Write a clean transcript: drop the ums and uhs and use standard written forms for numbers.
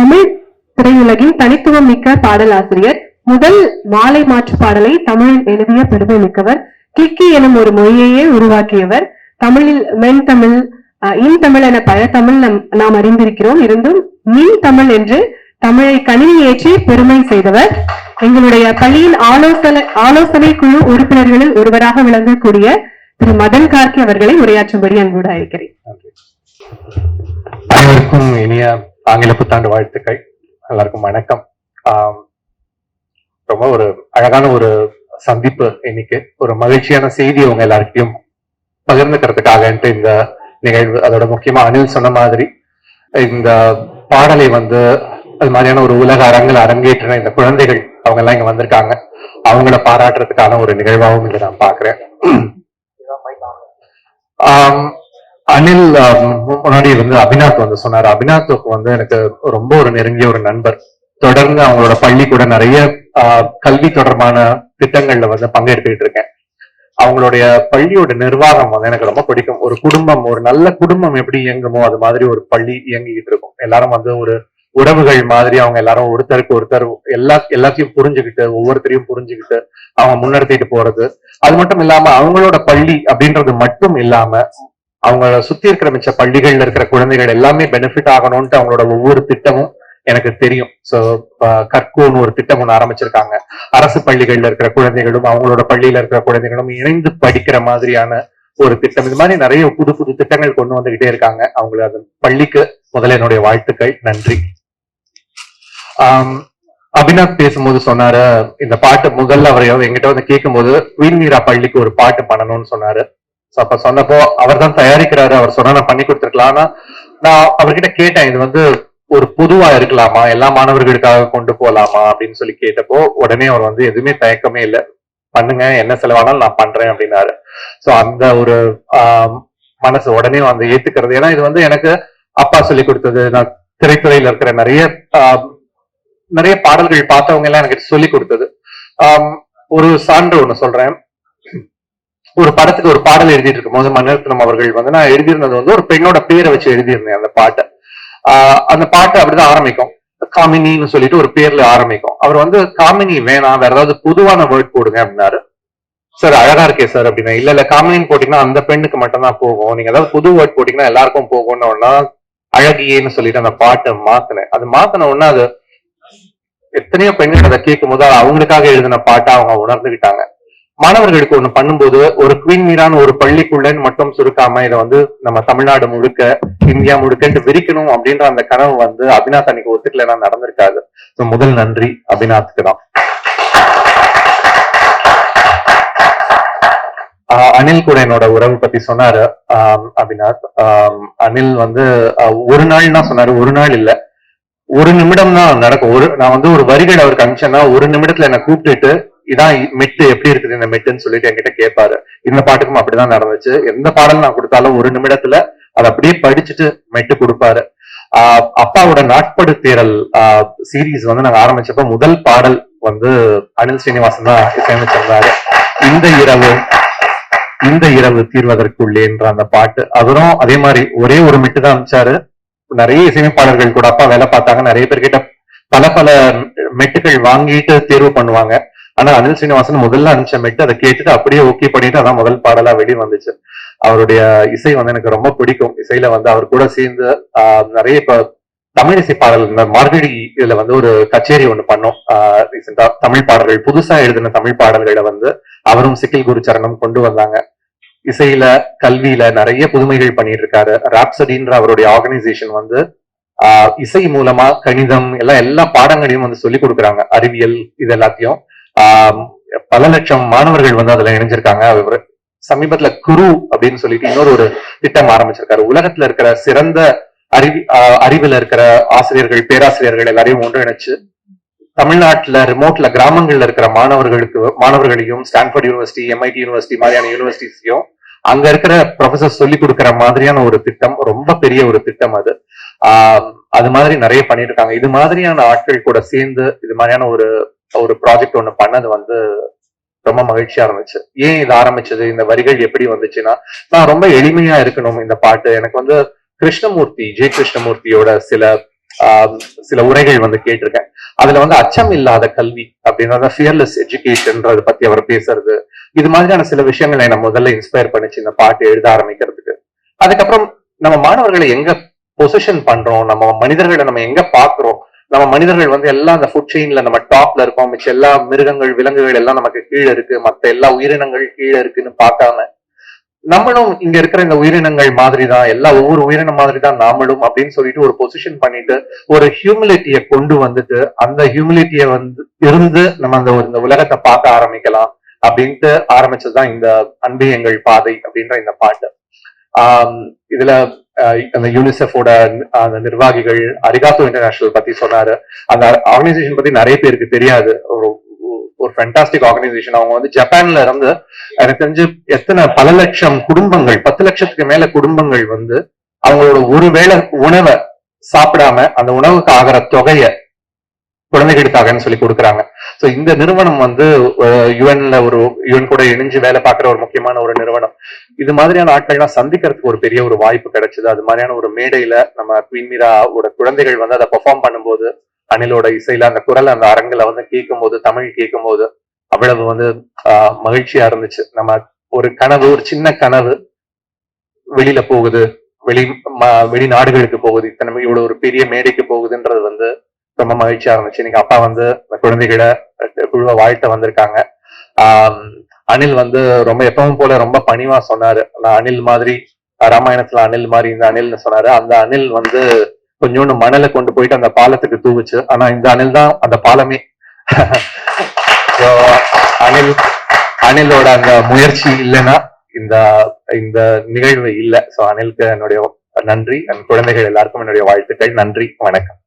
தமிழ் திரையுலகின் தனித்துவம் மிக்க பாடலாசிரியர். முதல் மாலை மாற்று பாடலை தமிழில் எழுதிய பெருமை மிக்கவர். கிக்கி எனும் ஒரு மொழியையே உருவாக்கியவர். தமிழில் மென்தமிழ், இன்தமிழ் என பல தமிழ் நாம் அறிந்திருக்கிறோம். இருந்தும் மின் தமிழ் என்று தமிழை கணினி ஏற்றி பெருமை செய்தவர். எங்களுடைய பள்ளியின் ஆலோசனை குழு உறுப்பினர்களில் ஒருவராக விளங்கக்கூடிய திரு மதன் கார்கி அவர்களை உரையாற்றும்படி அன்போடு அழைக்கிறேன். அனைவருக்கும் இனிய ஆங்கில புத்தாண்டு வாழ்த்துக்கள். எல்லாருக்கும் வணக்கம். ரொம்ப ஒரு அழகான ஒரு சந்திப்பு இன்னைக்கு. ஒரு மகிழ்ச்சியான செய்தி உங்க எல்லார்கிட்டையும் பகிர்ந்துக்கிறதுக்காக இந்த நிகழ்வு. அதோட முக்கியமா அனில் சொன்ன மாதிரி இந்த பாடலை அது மாதிரியான ஒரு உலக அரங்கில் அரங்கேற்றின இந்த குழந்தைகள் அவங்க எல்லாம் இங்க வந்திருக்காங்க. அவங்கள பாராட்டுறதுக்கான ஒரு நிகழ்வாகவும் இங்க நான் பாக்குறேன். அனில் முன்னாடி அபிநாத் சொன்னாரு. அபிநாத்துக்கு எனக்கு ரொம்ப ஒரு நெருங்கிய ஒரு நண்பர். தொடர்ந்து அவங்களோட பள்ளி கூட நிறைய கல்வி தொடர்பான திட்டங்கள்ல பங்கெடுத்துக்கிட்டு இருக்கேன். அவங்களுடைய பள்ளியோட நிர்வாகம் எனக்கு ரொம்ப பிடிக்கும். ஒரு குடும்பம், ஒரு நல்ல குடும்பம் எப்படி இயங்குமோ அது மாதிரி ஒரு பள்ளி இயங்கிக்கிட்டு இருக்கும். எல்லாரும் ஒரு உறவுகள் மாதிரி அவங்க எல்லாரும் ஒருத்தருக்கு ஒருத்தர் எல்லாத்தையும் புரிஞ்சுக்கிட்டு, ஒவ்வொருத்தரையும் புரிஞ்சுக்கிட்டு அவங்க முன்னெடுத்திட்டு போறது. அது மட்டும் இல்லாம அவங்களோட பள்ளி அப்படின்றது மட்டும் இல்லாம அவங்க சுத்தி இருக்கிற மிச்ச பள்ளிகள்ல இருக்கிற குழந்தைகள் எல்லாமே பெனிஃபிட் ஆகணும்ட்டு அவங்களோட ஒவ்வொரு திட்டமும் எனக்கு தெரியும். சோ கற்கோன்னு ஒரு திட்டம் ஒண்ணு ஆரம்பிச்சிருக்காங்க. அரசு பள்ளிகள்ல இருக்கிற குழந்தைகளும் அவங்களோட பள்ளியில இருக்கிற குழந்தைகளும் இணைந்து படிக்கிற மாதிரியான ஒரு திட்டம். இது மாதிரி நிறைய புது புது திட்டங்கள் கொண்டு வந்துகிட்டே இருக்காங்க. அவங்களுக்கு அந்த பள்ளிக்கு முதல்ல என்னுடைய வாழ்த்துக்கள், நன்றி. அபிநாத் பேசும்போது சொன்னாரு, இந்த பாட்டு முதல்ல அவர் என்கிட்ட கேட்கும் போது குயின் மீரா பள்ளிக்கு ஒரு பாட்டு பண்ணணும்னு சொன்னாரு. அப்ப சொன்னப்போ அவர் தான் தயாரிக்கிறாரு. அவர் சொன்னா நான் பண்ணி கொடுத்துருக்கலாம். ஆனா நான் அவர்கிட்ட கேட்டேன், இது ஒரு பொதுவா இருக்கலாமா, எல்லா மாணவர்களுக்காக கொண்டு போலாமா அப்படின்னு சொல்லி கேட்டப்போ உடனே அவர் எதுவுமே தயக்கமே இல்லை, பண்ணுங்க, என்ன செலவானாலும் நான் பண்றேன் அப்படின்னாரு. சோ அந்த ஒரு மனசு உடனே ஏத்துக்கிறது. ஏன்னா இது எனக்கு அப்பா சொல்லி கொடுத்தது. நான் திரைத்துறையில இருக்கிற நிறைய பாடல்கள் பார்த்தவங்க எல்லாம் எனக்கு சொல்லி கொடுத்தது. ஒரு சான்று ஒண்ணு சொல்றேன். ஒரு படத்துக்கு ஒரு பாடல் எழுதிட்டு இருக்கும் போது மணிரத்னம் அவர்கள் நான் எழுதியிருந்தது ஒரு பெண்ணோட பேரை வச்சு எழுதியிருந்தேன் அந்த பாட்டை. அந்த பாட்டு அப்படிதான் ஆரம்பிக்கும், காமினின்னு சொல்லிட்டு ஒரு பேர்ல ஆரம்பிக்கும். அவர் காமினி வேணாம், வேற ஏதாவது பொதுவான வேர்ட் போடுங்க அப்படின்னாரு. சார் அழகா இருக்கே சார் அப்படின்னா, இல்ல காமினின்னு போட்டீங்கன்னா அந்த பெண்ணுக்கு மட்டும்தான் போகும், நீங்க ஏதாவது புது வேர்ட் போட்டீங்கன்னா எல்லாருக்கும் போகும்னு ஒன்னா அழகியேன்னு சொல்லிட்டு அந்த பாட்டை மாத்தினேன். அது மாத்தின உடனே அது எத்தனையோ பெண்கள் அதை கேட்கும் போது அவங்களுக்காக எழுதின பாட்டை அவங்க உணர்ந்துகிட்டாங்க. மாணவர்களுக்கு ஒண்ணு பண்ணும்போது ஒரு குயின் மீரான ஒரு பள்ளிக்குள்ளன்னு மட்டும் சுருக்காம இதை நம்ம தமிழ்நாடு முழுக்க, இந்தியா முழுக்க விரிக்கணும் அப்படின்ற அந்த கனவு அபிநாத் அன்னைக்கு ஒத்துக்கலன்னா நடந்திருக்காது. முதல் நன்றி அபிநாத்துக்கு தான். அனில் கூட என்னோட உறவு பத்தி சொன்னாரு அபிநாத். அனில் ஒரு நாள் தான் சொன்னாரு, ஒரு நாள் இல்ல, ஒரு நிமிடம் தான் நடக்கும். நான் ஒரு வரிகள் அவருக்கு அனுப்பிச்சேன்னா ஒரு நிமிடத்துல என்ன கூப்பிட்டுட்டு இதான் மெட்டு, எப்படி இருக்குது இந்த மெட்டுன்னு சொல்லிட்டு என்கிட்ட கேட்பாரு. இந்த பாட்டுக்கும் அப்படிதான் நடந்துச்சு. எந்த பாடல் நான் கொடுத்தாலும் ஒரு நிமிடத்துல அதை அப்படியே படிச்சுட்டு மெட்டு கொடுப்பாரு. அப்பாவோட நாட்படு தேரல் சீரீஸ் நாங்க ஆரம்பிச்சப்ப முதல் பாடல் அனில் ஸ்ரீனிவாசன் தான் இசையமைச்சிருந்தாரு. இந்த இரவு தீர்வதற்குள்ளேன்ற அந்த பாட்டு. அவரும் அதே மாதிரி ஒரே ஒரு மெட்டு தான் அனுப்பிச்சாரு. நிறைய இசையமைப்பாளர்கள் கூட அப்பா வேலை பார்த்தாங்க. நிறைய பேர்கிட்ட பல மெட்டுகள் வாங்கிட்டு தேர்வு பண்ணுவாங்க. ஆனா அனில் ஸ்ரீனிவாசன் முதல்ல அனுப்பிச்ச மெட்டு அதை கேட்டுட்டு அப்படியே ஓகே பண்ணிட்டு அதான் முதல் பாடலா வெளியே வந்துச்சு. அவருடைய இசை எனக்கு ரொம்ப பிடிக்கும். இசையில அவர் கூட சேர்ந்து நிறைய இப்ப தமிழ் இசை பாடல், இந்த மார்கழி இதுல ஒரு கச்சேரி ஒண்ணு பண்ணோம் ரீசெண்டா. தமிழ் பாடல்கள், புதுசா எழுதின தமிழ் பாடல்களை அவரும் சிக்கில் குரு சரணம் கொண்டு வந்தாங்க. இசையில, கல்வியில நிறைய புதுமைகள் பண்ணிட்டு இருக்காரு. ராப்சடின்ற அவருடைய ஆர்கனைசேஷன் இசை மூலமா கணிதம் எல்லா பாடங்களையும் சொல்லி கொடுக்குறாங்க. அறிவியல் இது எல்லாத்தையும் பல லட்சம் மாணவர்கள் அதுல இணைஞ்சிருக்காங்க. அவர் சமீபத்துல குரு அப்படின்னு சொல்லிட்டு இன்னொரு ஒரு திட்டம் ஆரம்பிச்சிருக்காரு. உலகத்துல இருக்கிற சிறந்த அறிவுல இருக்கிற ஆசிரியர்கள், பேராசிரியர்கள் எல்லாரையும் ஒன்றிணைச்சு தமிழ்நாட்டுல ரிமோட்ல கிராமங்கள்ல இருக்கிற மாணவர்களையும் ஸ்டான்ஃபோர்ட் யூனிவர்சிட்டி, MIT யூனிவர்சிட்டி மாதிரியான யூனிவர்சிட்டிஸையும் அங்க இருக்கிற ப்ரொஃபசர் சொல்லி கொடுக்கிற மாதிரியான ஒரு திட்டம், ரொம்ப பெரிய ஒரு திட்டம் அது. அது மாதிரி நிறைய பண்ணிட்டு இருக்காங்க. இது மாதிரியான ஆட்கள் கூட சேர்ந்து இது மாதிரியான ஒரு ப்ராஜெக்ட் ஒண்ணு பண்ணது ரொம்ப மகிழ்ச்சியா இருந்துச்சு. ஏன் இது ஆரம்பிச்சது, இந்த வரிகள் எப்படி வந்துச்சுன்னா, நான் ரொம்ப எளிமையா இருக்கணும் இந்த பாட்டு. எனக்கு கிருஷ்ணமூர்த்தி, ஜெய் கிருஷ்ணமூர்த்தியோட சில சில உரைகள் வந்து கேட்டிருக்கேன். அதுல வந்து அச்சம் இல்லாத கல்வி அப்படின்றத ஃபியர்லெஸ் எஜுகேஷன்ன்றத பத்தி அவர் பேசுறது, இது மாதிரியான சில விஷயங்களை என்ன முதல்ல இன்ஸ்பயர் பண்ணிச்சு இந்த பாட்டு எழுத ஆரம்பிக்கிறதுக்கு. அதுக்கப்புறம் நம்ம மாணவர்களை எங்க பொசிஷன் பண்றோம், நம்ம மனிதர்களை நம்ம எங்க பாக்குறோம், நம்ம மனிதர்கள் வந்து எல்லாம் அந்த ஃபுட் செயின்ல நம்ம டாப்ல இருக்கோம், மிச்ச எல்லா மிருகங்கள் விலங்குகள் எல்லாம் நமக்கு கீழே இருக்கு, மத்த எல்லா உயிரினங்கள் கீழே இருக்குன்னு பார்க்காம நம்மளும் இங்க இருக்கிற இந்த உயிரினங்கள் மாதிரி தான், ஒவ்வொரு உயிரினம் மாதிரி தான் நாமளும் அப்படின்னு சொல்லிட்டு ஒரு பொசிஷன் பண்ணிட்டு ஒரு ஹியூமிலிட்டியை கொண்டு வந்துட்டு அந்த ஹியூமிலிட்டியை வந்து இருந்து நம்ம இந்த உலகத்தை பார்க்க ஆரம்பிக்கலாம் அப்படின்ட்டு ஆரம்பிச்சதுதான் இந்த அன்பே எங்கள் பாதை அப்படின்ற இந்த பாட்டு. இதுல அந்த யூனிசெஃபோட அந்த நிர்வாகிகள் அரிகாத்தோ இன்டர்நேஷனல் பத்தி சொன்னாரு. அந்த ஆர்கனைசேஷன் பத்தி நிறைய பேருக்கு தெரியாது. ஒரு ஃபேண்டாஸ்டிக் ஆர்கனைசேஷன். அவங்க வந்து ஜப்பான்ல இருந்து எனக்கு தெரிஞ்சு பல லட்சம் குடும்பங்கள், 10 லட்சத்துக்கு மேல குடும்பங்கள் வந்து அவங்களோட ஒருவேளை உணவை சாப்பிடாம அந்த உணவுக்கு ஆகிற தொகையை குழந்தைகளுக்காகன்னு சொல்லி கொடுக்குறாங்க. சோ இந்த நிறுவனம் வந்து யுஎன் கூட இணைஞ்சு வேலை பார்க்குற ஒரு முக்கியமான ஒரு நிறுவனம். இது மாதிரியான ஆட்கள்லாம் சந்திக்கிறதுக்கு ஒரு பெரிய ஒரு வாய்ப்பு கிடைச்சது. அது மாதிரியான ஒரு மேடையில நம்ம குயின் மீராவோட குழந்தைகள் வந்து அதை பெர்ஃபார்ம் பண்ணும்போது, அனிலோட இசையில அந்த குரல் அந்த அரங்குல வந்து கேட்கும் போது, தமிழ் கேட்கும் போது அவ்வளவு வந்து மகிழ்ச்சியா இருந்துச்சு. நம்ம ஒரு கனவு, ஒரு சின்ன கனவு வெளியில போகுது, வெளிநாடுகளுக்கு போகுது, இவ்வளவு ஒரு பெரிய மேடைக்கு போகுதுன்றது வந்து ரொம்ப மகிழ்ச்சியா இருந்துச்சு. இன்னைக்கு அப்பா வந்து குழந்தைகளை குழுவை வாழ்த்த வந்திருக்காங்க. அனில் வந்து ரொம்ப எப்பவும் போல ரொம்ப பணிவா சொன்னாரு. நான் அனில் மாதிரி, ராமாயணத்துல அனில் மாதிரி இந்த அனில்னு சொன்னாரு. அந்த அனில் வந்து கொஞ்சோண்டு மணலை கொண்டு போயிட்டு அந்த பாலத்துக்கு தூவுச்சு. ஆனா இந்த அனில் தான் அந்த பாலமே. அனிலோட அந்த முயற்சி இல்லைன்னா இந்த நிகழ்வு இல்லை. சோ அனிலுக்கு என்னுடைய நன்றி. என் குழந்தைகள் எல்லாருக்கும் என்னுடைய வாழ்த்துக்கள். நன்றி, வணக்கம்.